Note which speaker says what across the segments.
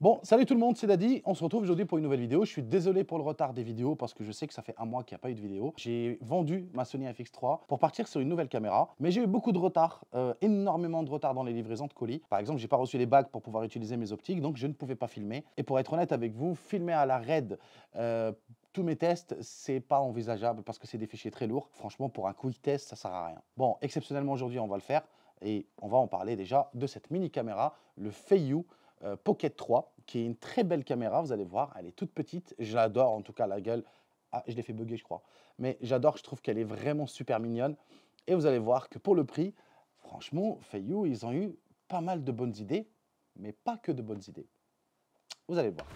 Speaker 1: Bon, salut tout le monde, c'est Dadi. On se retrouve aujourd'hui pour une nouvelle vidéo. Je suis désolé pour le retard des vidéos parce que je sais que ça fait un mois qu'il n'y a pas eu de vidéo. J'ai vendu ma Sony FX3 pour partir sur une nouvelle caméra, mais j'ai eu beaucoup de retard, énormément de retard dans les livraisons de colis. Par exemple, j'ai pas reçu les bagues pour pouvoir utiliser mes optiques, donc je ne pouvais pas filmer. Et pour être honnête avec vous, filmer à la RAID tous mes tests, c'est pas envisageable parce que c'est des fichiers très lourds. Franchement, pour un quick test, ça sert à rien. Bon, exceptionnellement aujourd'hui, on va le faire et on va en parler déjà de cette mini caméra, le Feiyu Pocket 3, qui est une très belle caméra, vous allez voir, elle est toute petite, je l'adore en tout cas la gueule, ah je l'ai fait bugger je crois, mais j'adore, je trouve qu'elle est vraiment super mignonne, et vous allez voir que pour le prix, franchement, Feiyu, ils ont eu pas mal de bonnes idées, mais pas que de bonnes idées, vous allez voir.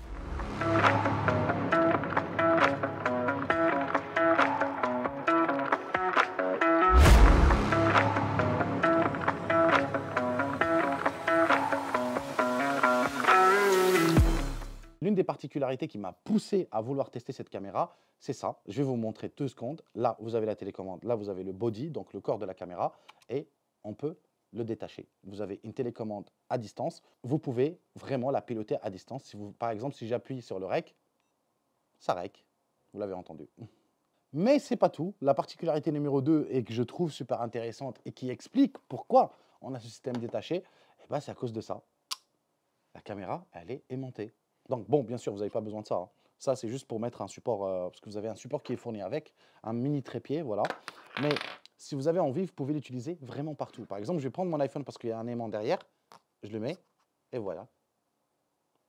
Speaker 1: L'une des particularités qui m'a poussé à vouloir tester cette caméra, c'est ça. Je vais vous montrer 2 secondes. Là, vous avez la télécommande. Là, vous avez le body, donc le corps de la caméra. Et on peut le détacher. Vous avez une télécommande à distance. Vous pouvez vraiment la piloter à distance. Si vous, par exemple, si j'appuie sur le rec, ça rec. Vous l'avez entendu. Mais c'est pas tout. La particularité numéro 2 et que je trouve super intéressante et qui explique pourquoi on a ce système détaché, eh ben, c'est à cause de ça. La caméra, elle est aimantée. Donc bon, bien sûr, vous n'avez pas besoin de ça. Hein. Ça, c'est juste pour mettre un support, parce que vous avez un support qui est fourni avec, un mini trépied, voilà. Mais si vous avez envie, vous pouvez l'utiliser vraiment partout. Par exemple, je vais prendre mon iPhone parce qu'il y a un aimant derrière, je le mets, et voilà.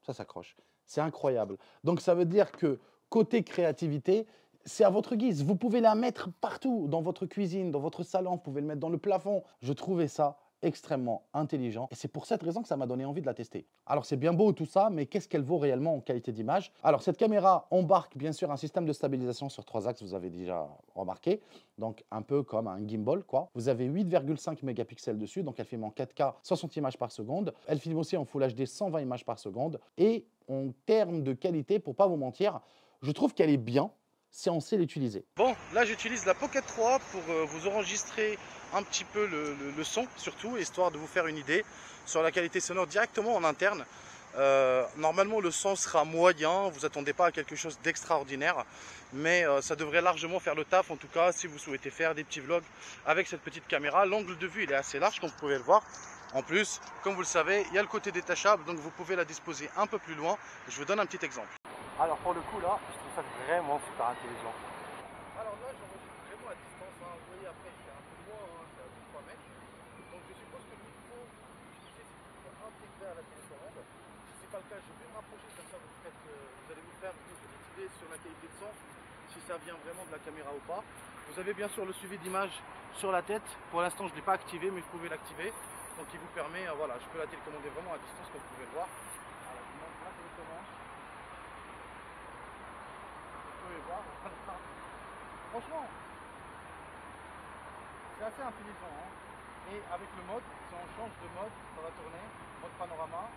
Speaker 1: Ça s'accroche. C'est incroyable. Donc ça veut dire que côté créativité, c'est à votre guise. Vous pouvez la mettre partout, dans votre cuisine, dans votre salon, vous pouvez le mettre dans le plafond. Je trouvais ça extrêmement intelligent et c'est pour cette raison que ça m'a donné envie de la tester. Alors c'est bien beau tout ça, mais qu'est-ce qu'elle vaut réellement en qualité d'image? Alors cette caméra embarque bien sûr un système de stabilisation sur 3 axes, vous avez déjà remarqué, donc un peu comme un gimbal quoi. Vous avez 8,5 mégapixels dessus, donc elle filme en 4K 60 images par seconde. Elle filme aussi en Full HD 120 images par seconde et en termes de qualité, pour pas vous mentir, je trouve qu'elle est bien si on sait l'utiliser. Bon, là j'utilise la Pocket 3 pour vous enregistrer un petit peu le son surtout, histoire de vous faire une idée sur la qualité sonore directement en interne. Normalement le son sera moyen, vous attendez pas à quelque chose d'extraordinaire, mais ça devrait largement faire le taf en tout cas si vous souhaitez faire des petits vlogs avec cette petite caméra. L'angle de vue il est assez large comme vous pouvez le voir. En plus, comme vous le savez, il y a le côté détachable, donc vous pouvez la disposer un peu plus loin. Je vous donne un petit exemple. Alors pour le coup là, je trouve ça vraiment super intelligent. Alors là j'enregistre vraiment à distance, hein. Vous voyez après c'est un peu loin, hein, c'est à 2-3 mètres. Donc je suppose que le micro utilisé c'est le micro intégré à la télécommande. Si ce n'est pas le cas, je vais me rapprocher comme ça, vous allez vous faire une petite idée sur la qualité de son, si ça vient vraiment de la caméra ou pas. Vous avez bien sûr le suivi d'image sur la tête. Pour l'instant je ne l'ai pas activé, mais vous pouvez l'activer. Donc il vous permet, voilà, je peux la télécommander vraiment à distance comme vous pouvez le voir. Alors je montre la télécommande. Franchement, c'est assez intelligent. Hein. Et avec le mode, si on change de mode, ça va tourner. Mode panorama.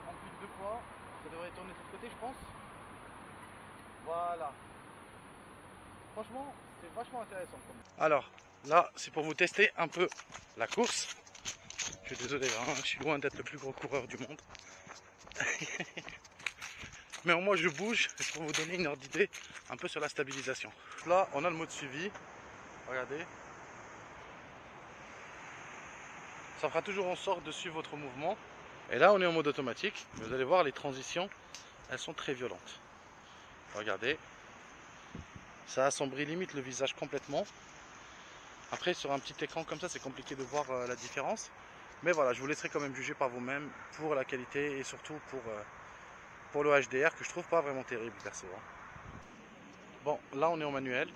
Speaker 1: On clique 2 fois. Ça devrait tourner de l'autre côté, je pense. Voilà. Franchement, c'est vachement intéressant. Alors, là, c'est pour vous tester un peu la course. Je suis désolé, hein, je suis loin d'être le plus gros coureur du monde. Mais au moins je bouge pour vous donner une ordre d'idée un peu sur la stabilisation. Là on a le mode suivi, regardez. Ça fera toujours en sorte de suivre votre mouvement. Et là on est en mode automatique, vous allez voir les transitions, elles sont très violentes. Regardez, ça assombrit limite le visage complètement. Après sur un petit écran comme ça c'est compliqué de voir la différence. Mais voilà, je vous laisserai quand même juger par vous-même pour la qualité et surtout pour le HDR que je trouve pas vraiment terrible perso. Bon, là on est en manuel,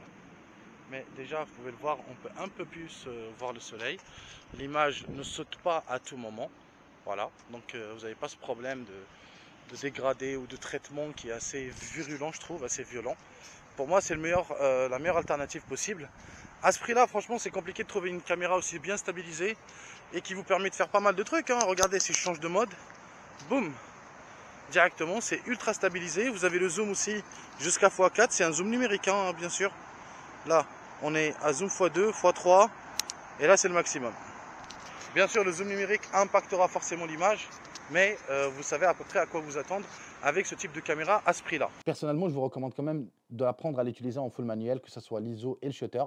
Speaker 1: mais déjà vous pouvez le voir, on peut un peu plus voir le soleil. L'image ne saute pas à tout moment, voilà, donc vous n'avez pas ce problème de dégradé ou de traitement qui est assez virulent, je trouve, assez violent. Pour moi c'est la meilleure alternative possible. À ce prix là, franchement c'est compliqué de trouver une caméra aussi bien stabilisée et qui vous permet de faire pas mal de trucs. Hein. Regardez, si je change de mode, boum, directement, c'est ultra stabilisé. Vous avez le zoom aussi jusqu'à x4, c'est un zoom numérique hein, bien sûr. Là on est à zoom x2, x3 et là c'est le maximum. Bien sûr le zoom numérique impactera forcément l'image, mais vous savez à peu près à quoi vous attendre avec ce type de caméra à ce prix-là. Personnellement, je vous recommande quand même d'apprendre à l'utiliser en full manuel, que ce soit l'ISO et le shutter,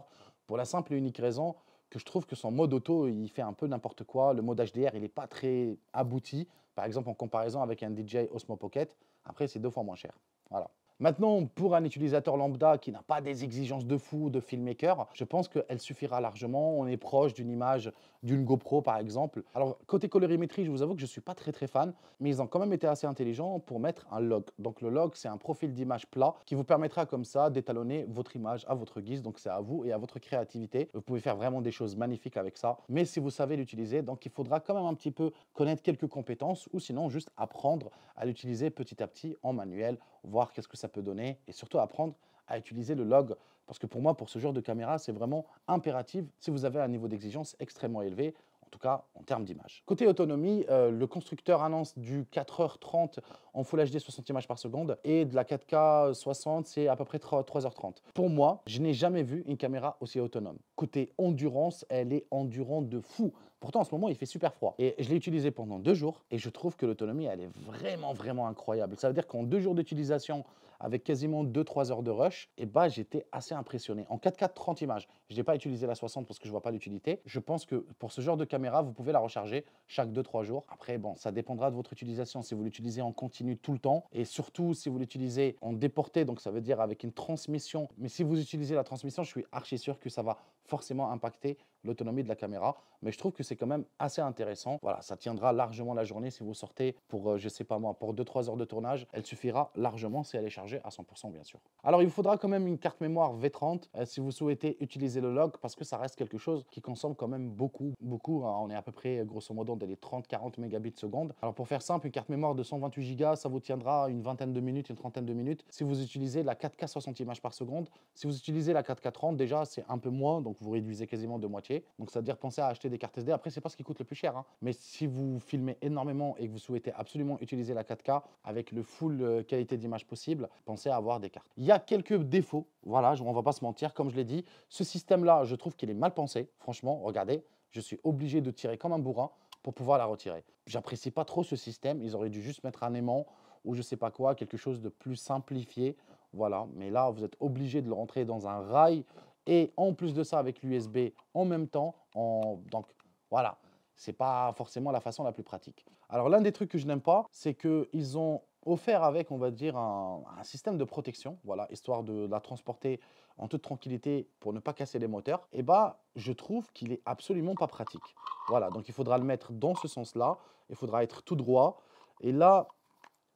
Speaker 1: pour la simple et unique raison que je trouve que son mode auto, il fait un peu n'importe quoi. Le mode HDR, il n'est pas très abouti. Par exemple, en comparaison avec un DJI Osmo Pocket, après, c'est 2 fois moins cher. Voilà. Maintenant, pour un utilisateur lambda qui n'a pas des exigences de fou de filmmaker, je pense qu'elle suffira largement. On est proche d'une image d'une GoPro, par exemple. Alors, côté colorimétrie, je vous avoue que je ne suis pas très fan, mais ils ont quand même été assez intelligents pour mettre un log. Donc, le log, c'est un profil d'image plat qui vous permettra comme ça d'étalonner votre image à votre guise. Donc, c'est à vous et à votre créativité. Vous pouvez faire vraiment des choses magnifiques avec ça. Mais si vous savez l'utiliser, donc il faudra quand même un petit peu connaître quelques compétences ou sinon juste apprendre à l'utiliser petit à petit en manuel, voir qu'est-ce que ça peut donner et surtout apprendre à utiliser le log. Parce que pour moi, pour ce genre de caméra, c'est vraiment impératif si vous avez un niveau d'exigence extrêmement élevé, en tout cas en termes d'image. Côté autonomie, le constructeur annonce du 4h30 en Full HD 60 images par seconde et de la 4K 60, c'est à peu près 3h30. Pour moi, je n'ai jamais vu une caméra aussi autonome. Côté endurance, elle est endurante de fou. Pourtant, en ce moment, il fait super froid. Et je l'ai utilisé pendant 2 jours et je trouve que l'autonomie, elle est vraiment incroyable. Ça veut dire qu'en 2 jours d'utilisation, avec quasiment 2-3 heures de rush, et bah, j'étais assez impressionné. En 4K 30 images, je n'ai pas utilisé la 60 parce que je ne vois pas l'utilité. Je pense que pour ce genre de caméra, vous pouvez la recharger chaque 2-3 jours. Après, bon, ça dépendra de votre utilisation. Si vous l'utilisez en continu tout le temps et surtout si vous l'utilisez en déporté, donc ça veut dire avec une transmission. Mais si vous utilisez la transmission, je suis archi sûr que ça va forcément impacter l'autonomie de la caméra. Mais je trouve que c'est quand même assez intéressant. Voilà, ça tiendra largement la journée si vous sortez pour, je sais pas moi, pour 2-3 heures de tournage. Elle suffira largement si elle est chargée à 100% bien sûr. Alors il vous faudra quand même une carte mémoire V30 si vous souhaitez utiliser le log parce que ça reste quelque chose qui consomme quand même beaucoup. On est à peu près grosso modo dans les 30-40 mégabits seconde. Alors pour faire simple, une carte mémoire de 128 Go, ça vous tiendra une vingtaine de minutes, une trentaine de minutes. Si vous utilisez la 4K 60 images par seconde, si vous utilisez la 4K 30, déjà c'est un peu moins, donc vous réduisez quasiment de moitié. Donc ça veut dire penser à acheter des cartes SD. Après, c'est pas ce qui coûte le plus cher, hein. Mais si vous filmez énormément et que vous souhaitez absolument utiliser la 4K avec le full qualité d'image possible, pensez à avoir des cartes. Il y a quelques défauts, voilà, on va pas se mentir, comme je l'ai dit. Ce système-là, je trouve qu'il est mal pensé. Franchement, regardez, je suis obligé de tirer comme un bourrin pour pouvoir la retirer. J'apprécie pas trop ce système. Ils auraient dû juste mettre un aimant ou je sais pas quoi, quelque chose de plus simplifié. Voilà, mais là, vous êtes obligé de le rentrer dans un rail et en plus de ça, avec l'USB en même temps. Donc voilà, c'est pas forcément la façon la plus pratique. Alors l'un des trucs que je n'aime pas, c'est qu'ils ont offert avec, on va dire, un système de protection, voilà, histoire de la transporter en toute tranquillité pour ne pas casser les moteurs. Et bah, je trouve qu'il est absolument pas pratique. Voilà, donc il faudra le mettre dans ce sens-là, il faudra être tout droit. Et là,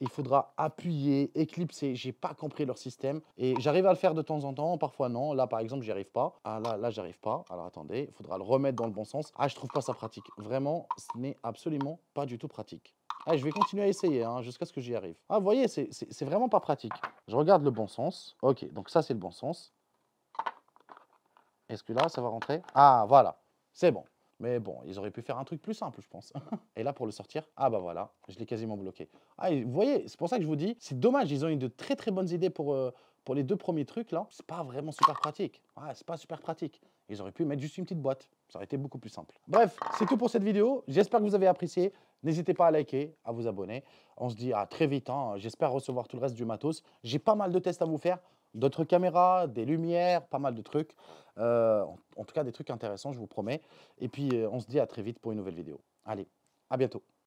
Speaker 1: il faudra appuyer, éclipser. J'ai pas compris leur système. Et j'arrive à le faire de temps en temps, parfois non. Là, par exemple, j'y arrive pas. Ah là, j'arrive pas. Alors attendez, il faudra le remettre dans le bon sens. Ah, je trouve pas ça pratique. Vraiment, ce n'est absolument pas du tout pratique. Ah, je vais continuer à essayer hein, jusqu'à ce que j'y arrive. Ah, vous voyez, c'est vraiment pas pratique. Je regarde le bon sens. Ok, donc ça, c'est le bon sens. Est-ce que là, ça va rentrer? Ah, voilà, c'est bon. Mais bon, ils auraient pu faire un truc plus simple, je pense. Et là, pour le sortir, ah bah voilà, je l'ai quasiment bloqué. Ah, et vous voyez, c'est pour ça que je vous dis, c'est dommage, ils ont eu de très bonnes idées pour les 2 premiers trucs là. C'est pas vraiment super pratique. Ah, c'est pas super pratique. Ils auraient pu mettre juste une petite boîte. Ça aurait été beaucoup plus simple. Bref, c'est tout pour cette vidéo. J'espère que vous avez apprécié. N'hésitez pas à liker, à vous abonner. On se dit à très vite, hein. J'espère recevoir tout le reste du matos. J'ai pas mal de tests à vous faire. D'autres caméras, des lumières, pas mal de trucs. En tout cas, des trucs intéressants, je vous promets. Et puis, on se dit à très vite pour une nouvelle vidéo. Allez, à bientôt.